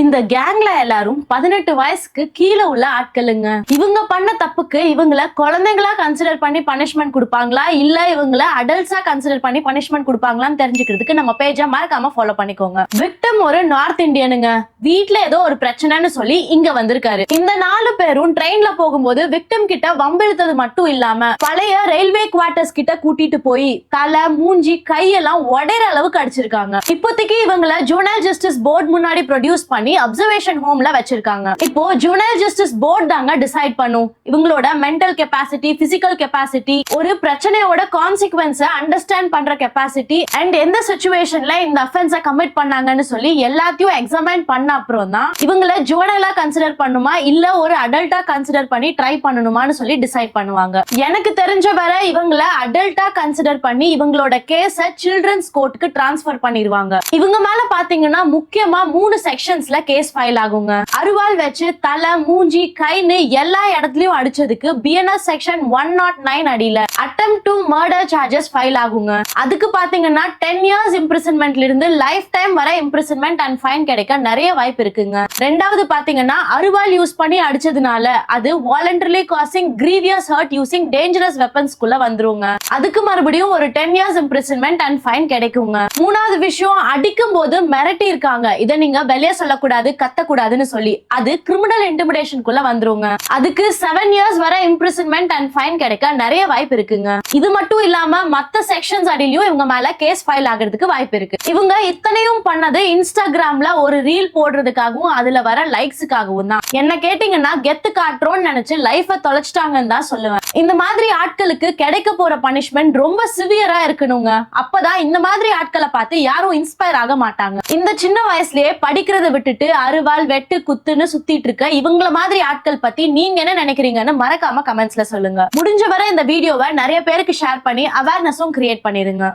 இந்த கேங்ல எல்லாரும் 18 வயசுக்கு கீழே உள்ள ஆட்களுங்க. இவங்க பண்ண தப்புக்கு இவங்கள குழந்தைங்களா கன்சிடர் பண்ணி பனிஷ்மெண்ட் கொடுப்பாங்களா இல்ல இவங்கள அடல்ட்ஸா கன்சிடர் பண்ணி பனிஷ்மெண்ட் கொடுப்பாங்களான்னு தெரிஞ்சுக்கிறதுக்கு நம்ம பேஜை மறக்காம ஃபாலோ பண்ணிக்கோங்க. விக்டிம் ஒரு நார்த் இந்தியனுங்க. வீட்டுல ஏதோ ஒரு பிரச்சனைன்னு சொல்லி இங்க வந்திருக்காரு. இந்த 4 பேரும் ட்ரெயின்ல போகும்போது விக்டிம் கிட்ட வம்பிழுத்தது மட்டும் இல்லாம பழைய ரயில்வே குவார்டர்ஸ் கிட்ட கூட்டிட்டு போய் தலை மூஞ்சி கையெல்லாம் உடைற அளவுக்கு அடிச்சிருக்காங்க. இப்போதைக்கு இவங்கள ஜுவனைல் ஜஸ்டிஸ் போர்டு முன்னாடி ப்ரொடியூஸ் பண்ணி அப்சர்வேஷன் ஹோம்ல வச்சிருக்காங்க. இப்போ ஜுவனைல் ஜஸ்டிஸ் போர்டு தாங்க டிசைட் பண்ணும் இவங்களோட மென்டல் கெபாசிட்டி, பிசிக்கல் கெபாசிட்டி, ஒரு பிரச்சனையோட கான்சிக்வென்ஸை அண்டர்ஸ்டாண்ட் பண்ற கெபாசிட்டி அண்ட் எந்த சிச்சுவேஷன்ல இந்த அஃபென்ஸை கமிட் பண்ணாங்கன்னு சொல்லி எல்லாத்தையும் எக்ஸாமைன் பண்ண அப்புறம் தான் இவங்கள ஜுவனைலா கன்சிடர் பண்ணுமா இல்ல ஒரு அடல்ட்டா கன்சிடர் பண்ணி ட்ரை பண்ணணுமான்னு சொல்லி டிசைட் பண்ணுவாங்க. எனக்கு தெரிஞ்ச வரை இவங்கள அடல்ட்டா கன்சிடர் பண்ணி இவங்களோட கேஸை சில்ட்ரன்ஸ் கோர்ட்டுக்கு டிரான்ஸ்பர் பண்ணிடுவாங்க. இவங்க மேல பாத்தீங்கன்னா முக்கியமா 3 செக்ஷன்ஸ்ல கேஸ் ஃபைல் ஆகுங்க. அருவாள் வச்சு தலை மூஞ்சி கைன்னு எல்லா இடத்துலயும் அடிச்சதுக்கு பிஎன்எஸ் செக்ஷன் 109 அடியில attempt to murder charges file ஆகுங்க. அதுக்கு பாத்தீங்கன்னா 10 years இம்ப்ரிசன்மெண்ட்ல இருந்து லைஃப் டைம் வரை இம்ப்ரிசன்மெண்ட் அண்ட் ஃபைன் கிடைக்க நிறைய வாய்ப்பு இருக்குங்க. ரெண்டாவது பாத்தீங்கன்னா அருவாள் யூஸ் பண்ணி அடிச்சதுனால அது voluntarily causing grievous hurt using dangerous weapons குள்ள வந்துருங்க. அதுக்கு மறுபடியும் ஒரு 10 years இம்ப்ரிசன்மெண்ட் அண்ட் ஃபைன் கிடைக்குங்க. மூணாவது விஷயம், அடிக்கும் போது மிரட்டி இருக்காங்க. இதை நீங்க வெளியே சொல்லக்கூடாது, கத்தக்கூடாதுன்னு சொல்லி அது கிரிமினல் இன்டிமிடேஷனுக்குள்ள வந்துருங்க. அதுக்கு 7 years வரை இம்ப்ரிசன்மெண்ட் அண்ட் ஃபைன் கிடைக்க நிறைய வாய்ப்பு இருக்குங்க. இது மட்டும் இல்லாம மத்த செக்ஷன்ஸ் அடியிலும் இவங்க மேல கேஸ் ஃபைல் ஆகிறதுக்கு வாய்ப்பு இருக்கு. இவங்க இத்தனையும் பண்ணது இன்ஸ்டாகிராம்ல ஒரு ரீல் போடுறதுக்காகவும் அதுல வர லைக்ஸுக்காகவும் தான். என்ன கேட்டீங்கன்னா கெத்து காட்டுறோம்னு நினைச்சு லைஃப தொலைச்சிட்டாங்கன்னு தான் சொல்லுவேன். இந்த மாதிரி ஆட்களுக்கு கிடைக்க போற பனிஷ்மெண்ட் ரொம்ப சிவியரா இருக்கணுங்க. அப்பதான் இந்த மாதிரி ஆட்களை பார்த்து யாரும் இன்ஸ்பயர் ஆக மாட்டாங்க. இந்த சின்ன வயசுலயே படிக்கிறத விட்டுட்டு அருவாள் வெட்டு குத்துன்னு சுத்திட்டு இருக்க இவங்கள மாதிரி ஆட்கள் பத்தி நீங்க என்ன நினைக்கிறீங்கன்னு மறக்காம கமெண்ட்ஸ்ல சொல்லுங்க. முடிஞ்ச வரை இந்த வீடியோவை நிறைய பேருக்கு ஷேர் பண்ணி அவேர்னஸும் கிரியேட் பண்ணிருங்க.